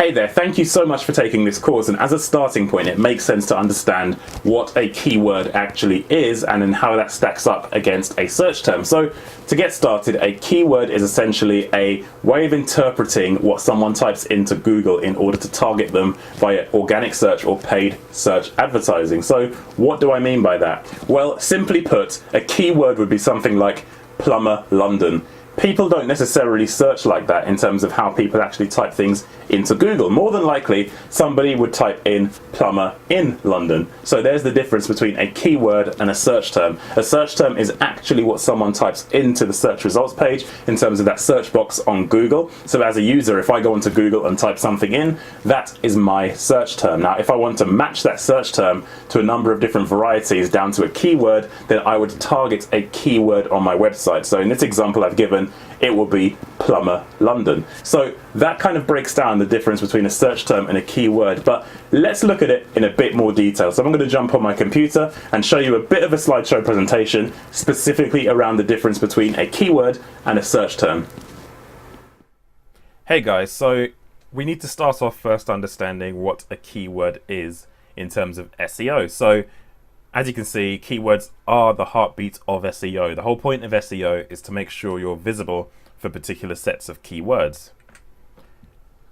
Hey there, thank you so much for taking this course, and as a starting point it makes sense to understand what a keyword actually is and then how that stacks up against a search term. So to get started, a keyword is essentially a way of interpreting what someone types into Google in order to target them via organic search or paid search advertising. So what do I mean by that? Well, simply put, a keyword would be something like plumber London. People don't necessarily search like that in terms of how people actually type things into Google. More than likely, somebody would type in plumber in London. So there's the difference between a keyword and a search term. A search term is actually what someone types into the search results page in terms of that search box on Google. So as a user, if I go onto Google and type something in, that is my search term. Now, if I want to match that search term to a number of different varieties down to a keyword, then I would target a keyword on my website. So in this example I've given, it will be plumber London. So that kind of breaks down the difference between a search term and a keyword, but let's look at it in a bit more detail. So I'm going to jump on my computer and show you a bit of a slideshow presentation specifically around the difference between a keyword and a search term. Hey guys, so we need to start off first understanding what a keyword is in terms of SEO. So as you can see, keywords are the heartbeat of SEO. The whole point of SEO is to make sure you're visible for particular sets of keywords.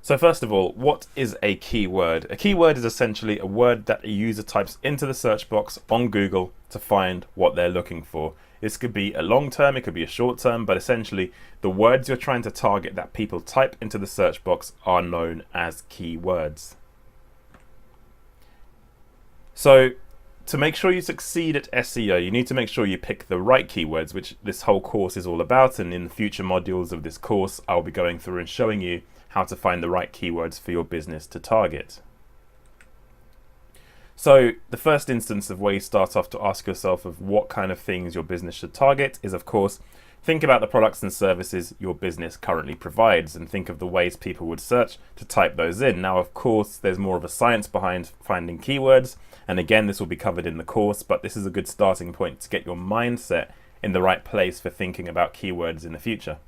So first of all, what is a keyword? A keyword is essentially a word that a user types into the search box on Google to find what they're looking for. This could be a long term, it could be a short term, but essentially the words you're trying to target that people type into the search box are known as keywords. So to make sure you succeed at SEO, you need to make sure you pick the right keywords, which this whole course is all about. And in the future modules of this course, I'll be going through and showing you how to find the right keywords for your business to target. So the first instance of where you start off to ask yourself of what kind of things your business should target is, of course, think about the products and services your business currently provides and think of the ways people would search to type those in. Now, of course, there's more of a science behind finding keywords. And again, this will be covered in the course, but this is a good starting point to get your mindset in the right place for thinking about keywords in the future.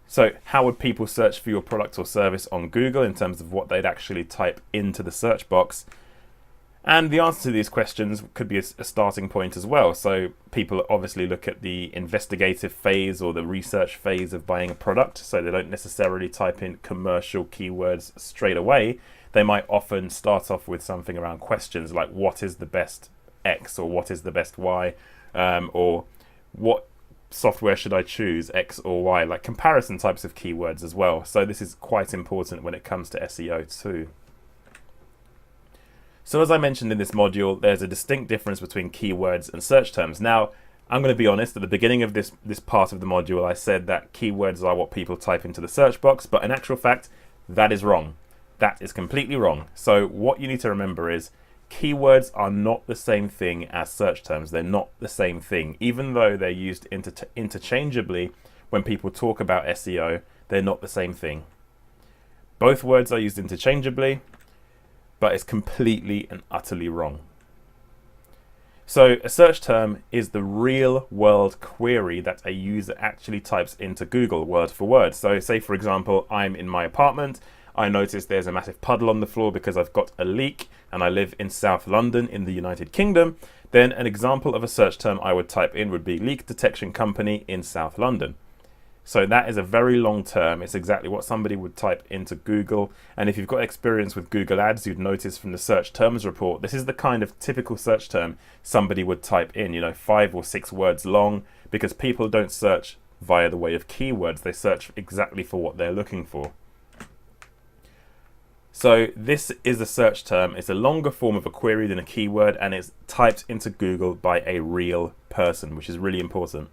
So how would people search for your product or service on Google in terms of what they'd actually type into the search box? And the answer to these questions could be a starting point as well. So people obviously look at the investigative phase or the research phase of buying a product. So they don't necessarily type in commercial keywords straight away. They might often start off with something around questions like what is the best X or what is the best Y, or what software should I choose, X or Y, like comparison types of keywords as well. So this is quite important when it comes to SEO too. So as I mentioned in this module, there's a distinct difference between keywords and search terms. Now, I'm going to be honest, at the beginning of this part of the module, I said that keywords are what people type into the search box, but in actual fact, that is wrong. That is completely wrong. So what you need to remember is keywords are not the same thing as search terms. They're not the same thing. Even though they're used interchangeably when people talk about SEO, they're not the same thing. Both words are used interchangeably, but it's completely and utterly wrong. So a search term is the real world query that a user actually types into Google word for word. So say, for example, I'm in my apartment. I notice there's a massive puddle on the floor because I've got a leak and I live in South London in the United Kingdom. Then an example of a search term I would type in would be leak detection company in South London. So that is a very long term. It's exactly what somebody would type into Google. And if you've got experience with Google Ads, you'd notice from the search terms report, this is the kind of typical search term somebody would type in, 5 or 6 words long, because people don't search via the way of keywords. They search exactly for what they're looking for. So this is a search term. It's a longer form of a query than a keyword, and it's typed into Google by a real person, which is really important.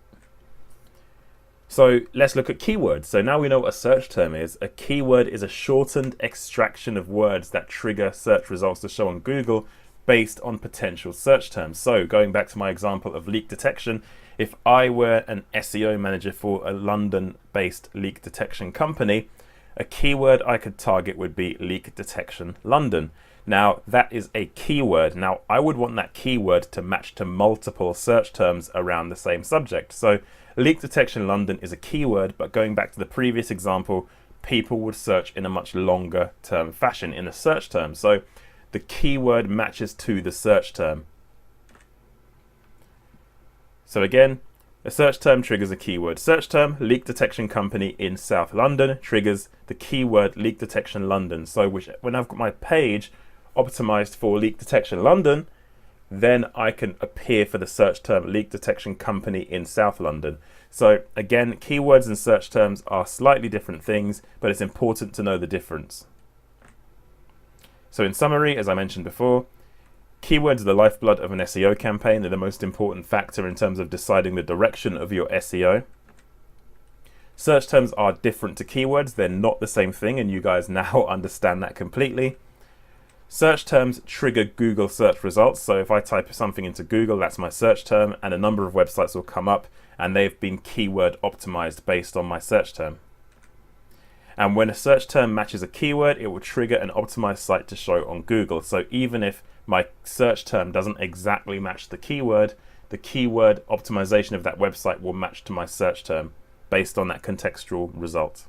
So let's look at keywords. So now we know what a search term is. A keyword is a shortened extraction of words that trigger search results to show on Google based on potential search terms. So going back to my example of leak detection, if I were an SEO manager for a London-based leak detection company, a keyword I could target would be leak detection London. Now that is a keyword. Now I would want that keyword to match to multiple search terms around the same subject. So leak detection London is a keyword, but going back to the previous example, people would search in a much longer term fashion in a search term. So the keyword matches to the search term. So again, a search term triggers a keyword. Search term, leak detection company in South London, triggers the keyword leak detection London. So when I've got my page optimized for leak detection London, then I can appear for the search term leak detection company in South London. So again, keywords and search terms are slightly different things, but it's important to know the difference. So in summary, as I mentioned before, keywords are the lifeblood of an SEO campaign. They're the most important factor in terms of deciding the direction of your SEO. Search terms are different to keywords. They're not the same thing, and you guys now understand that completely. Search terms trigger Google search results. So if I type something into Google, that's my search term, and a number of websites will come up, and they've been keyword optimized based on my search term. And when a search term matches a keyword, it will trigger an optimized site to show on Google. So even if my search term doesn't exactly match the keyword optimization of that website will match to my search term based on that contextual result.